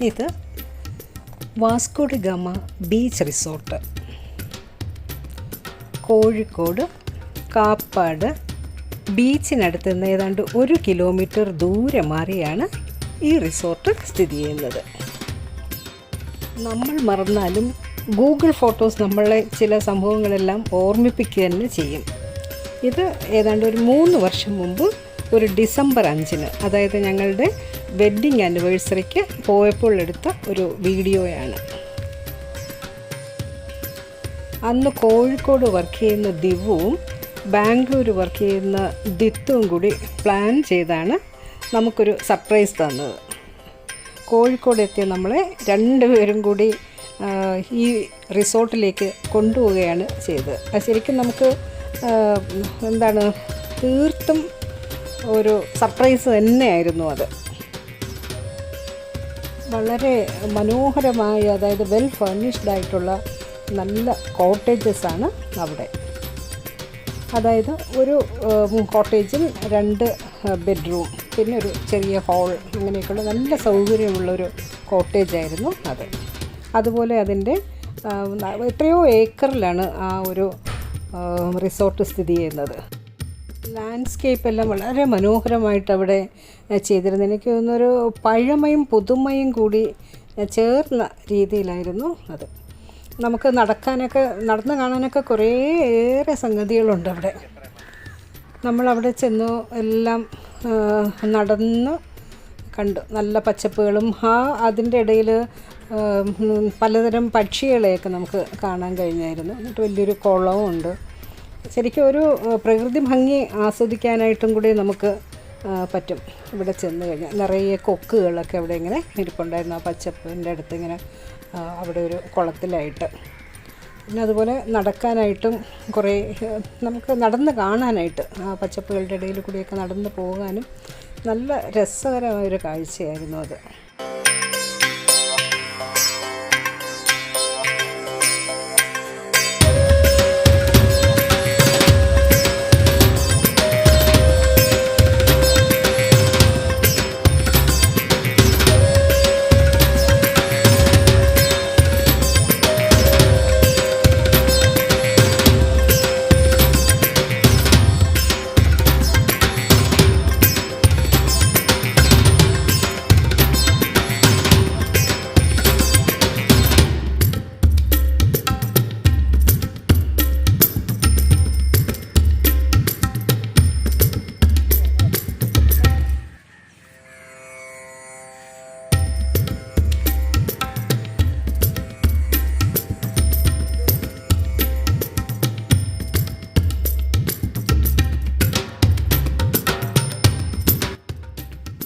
ഇത് Vasco da Gama beach resort, Kozhikode Kappad ബീച്ചിനടുത്ത് നിന്ന് ഏതാണ്ട് 1 കിലോമീറ്റർ ദൂരെ മാറിയാണ് ഈ റിസോർട്ട് സ്ഥിതി ചെയ്യുന്നത്. നമ്മൾ മറന്നാലും ഗൂഗിൾ ഫോട്ടോസ് നമ്മളെ ചില സംഭവങ്ങളെല്ലാം ഓർമ്മിപ്പിക്കുക തന്നെ ചെയ്യും. ഇത് ഏതാണ്ട് ഒരു 3 വർഷം മുമ്പ് ഒരു ഡിസംബർ 5-ന്, അതായത് ഞങ്ങളുടെ വെഡ്ഡിങ് ആനിവേഴ്സറിക്ക് പോയപ്പോൾ എടുത്ത ഒരു വീഡിയോയാണ്. അന്ന് കോഴിക്കോട് വർക്ക് ചെയ്യുന്ന ദിവുവും ബാംഗ്ലൂർ വർക്ക് ചെയ്യുന്ന ദിത്തുവും കൂടി പ്ലാൻ ചെയ്താണ് നമുക്കൊരു സർപ്രൈസ് തന്നത്. കോഴിക്കോട് എത്തിയ നമ്മളെ 2 പേരും കൂടി ഈ റിസോർട്ടിലേക്ക് കൊണ്ടുപോവുകയാണ് ചെയ്തത്. അത് ശരിക്കും നമുക്ക് തീർത്തും ഒരു സർപ്രൈസ് തന്നെയായിരുന്നു അത്. വളരെ മനോഹരമായ, അതായത് വെൽ ഫർണിഷ്ഡ് ആയിട്ടുള്ള നല്ല കോട്ടേജസാണ് അവിടെ. അതായത് ഒരു കോട്ടേജിൽ 2 ബെഡ്റൂം, പിന്നെ ഒരു ചെറിയ ഹാൾ, ഇങ്ങനെയൊക്കെയുള്ള നല്ല സൗകര്യമുള്ളൊരു കോട്ടേജായിരുന്നു അത്. അതുപോലെ അതിൻ്റെ എത്രയോ ഏക്കറിലാണ് ആ ഒരു റിസോർട്ട് സ്ഥിതി ചെയ്യുന്നത്. ലാൻഡ്സ്കേപ്പ് എല്ലാം വളരെ മനോഹരമായിട്ട് അവിടെ ചെയ്തിരുന്നു. എനിക്ക് തോന്നുന്നൊരു പഴമയും പുതുമയും കൂടി ചേർന്ന രീതിയിലായിരുന്നു അത്. നമുക്ക് നടന്ന് കാണാനൊക്കെ കുറേയേറെ സംഗതികളുണ്ട് അവിടെ. നമ്മളവിടെ ചെന്നു എല്ലാം നടന്ന് കണ്ടു. നല്ല പച്ചപ്പുകളും അതിൻ്റെ ഇടയിൽ പലതരം പക്ഷികളെയൊക്കെ നമുക്ക് കാണാൻ കഴിഞ്ഞായിരുന്നു. എന്നിട്ട് വലിയൊരു കുളവും ഉണ്ട്. ശരിക്കും ഒരു പ്രകൃതി ഭംഗി ആസ്വദിക്കാനായിട്ടും കൂടി നമുക്ക് പറ്റും ഇവിടെ ചെന്ന് കഴിഞ്ഞാൽ. നിറയെ കൊക്കുകളൊക്കെ അവിടെ ഇങ്ങനെ ഇരിപ്പുണ്ടായിരുന്നു ആ പച്ചപ്പിൻ്റെ അടുത്ത്, ഇങ്ങനെ അവിടെ ഒരു കുളത്തിലായിട്ട്. പിന്നെ അതുപോലെ നടക്കാനായിട്ടും കുറേ നമുക്ക് നടന്ന് കാണാനായിട്ട് ആ പച്ചപ്പുകളുടെ ഇടയിൽ കൂടിയൊക്കെ നടന്ന് പോകാനും നല്ല രസകരമായൊരു കാഴ്ചയായിരുന്നു അത്.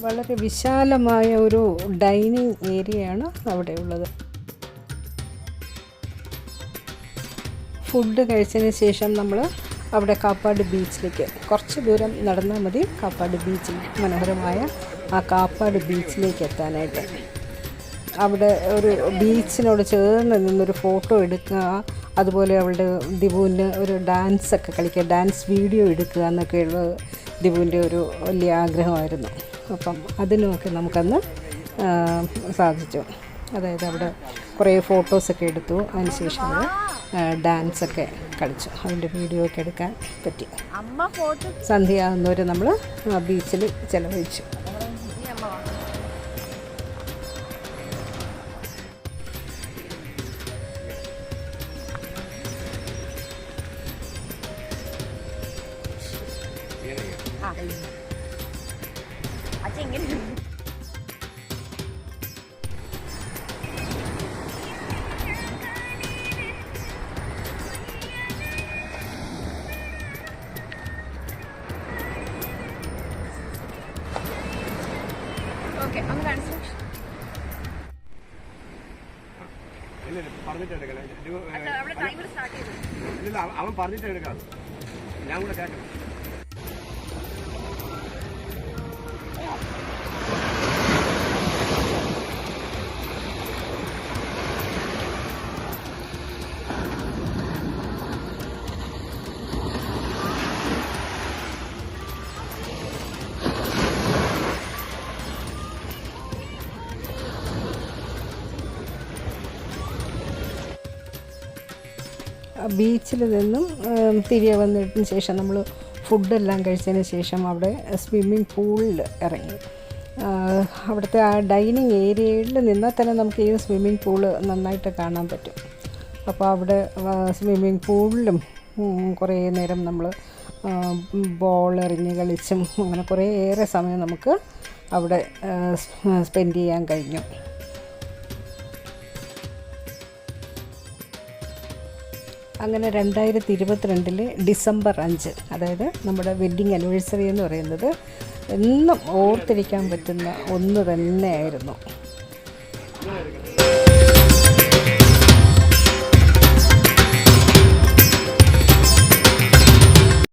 വളരെ വിശാലമായ ഒരു ഡൈനിങ് ഏരിയയാണ് അവിടെ ഉള്ളത്. ഫുഡ് കഴിച്ചതിന് ശേഷം നമ്മൾ അവിടെ കാപ്പാട് ബീച്ചിലേക്ക് കുറച്ച് ദൂരം നടന്നാൽ മതി. കാപ്പാട് ബീച്ചിൽ, മനോഹരമായ ആ കാപ്പാട് ബീച്ചിലേക്ക് എത്താനായിട്ട് അവിടെ ഒരു ബീച്ചിനോട് ചേർന്ന് നിന്നൊരു ഫോട്ടോ എടുക്കുക, അതുപോലെ അവളുടെ ദിവുവിന് ഒരു ഡാൻസൊക്കെ കളിക്കുക, ഡാൻസ് വീഡിയോ എടുക്കുക എന്നൊക്കെയുള്ള ദിവുവിൻ്റെ ഒരു വലിയ ആഗ്രഹമായിരുന്നു. അപ്പം അതിനുമൊക്കെ നമുക്കന്ന് സാധിച്ചു. അതായത് അവിടെ കുറേ ഫോട്ടോസൊക്കെ എടുത്തു, അതിനുശേഷം ഡാൻസൊക്കെ കളിച്ചു, അതിൻ്റെ വീഡിയോ ഒക്കെ എടുക്കാൻ പറ്റി. സന്ധ്യയാകുന്നവരെ നമ്മൾ ബീച്ചിൽ ചിലവഴിച്ചു. അവൻ പറഞ്ഞിട്ട് എടുക്കാം, ഞാൻ കൂടെ കേൾക്കണം. ബീച്ചിൽ നിന്നും തിരികെ വന്നതിന് ശേഷം നമ്മൾ ഫുഡെല്ലാം കഴിച്ചതിന് ശേഷം അവിടെ സ്വിമ്മിംഗ് പൂളിൽ ഇറങ്ങി. അവിടുത്തെ ആ ഡൈനിങ് ഏരിയയിൽ നിന്നാൽ തന്നെ നമുക്ക് ഈ സ്വിമ്മിംഗ് പൂള് നന്നായിട്ട് കാണാൻ പറ്റും. അപ്പോൾ അവിടെ സ്വിമ്മിംഗ് പൂളിലും കുറേ നേരം നമ്മൾ ബോൾ എറിഞ്ഞ് കളിച്ചും അങ്ങനെ കുറേ ഏറെ സമയം നമുക്ക് അവിടെ സ്പെൻഡ് ചെയ്യാൻ കഴിഞ്ഞു. അങ്ങനെ 2022 ഡിസംബർ 5, അതായത് നമ്മുടെ വെഡ്ഡിങ് ആനിവേഴ്സറി എന്ന് പറയുന്നത് എന്നും ഓർത്തിരിക്കാൻ പറ്റുന്ന ഒന്ന് തന്നെയായിരുന്നു.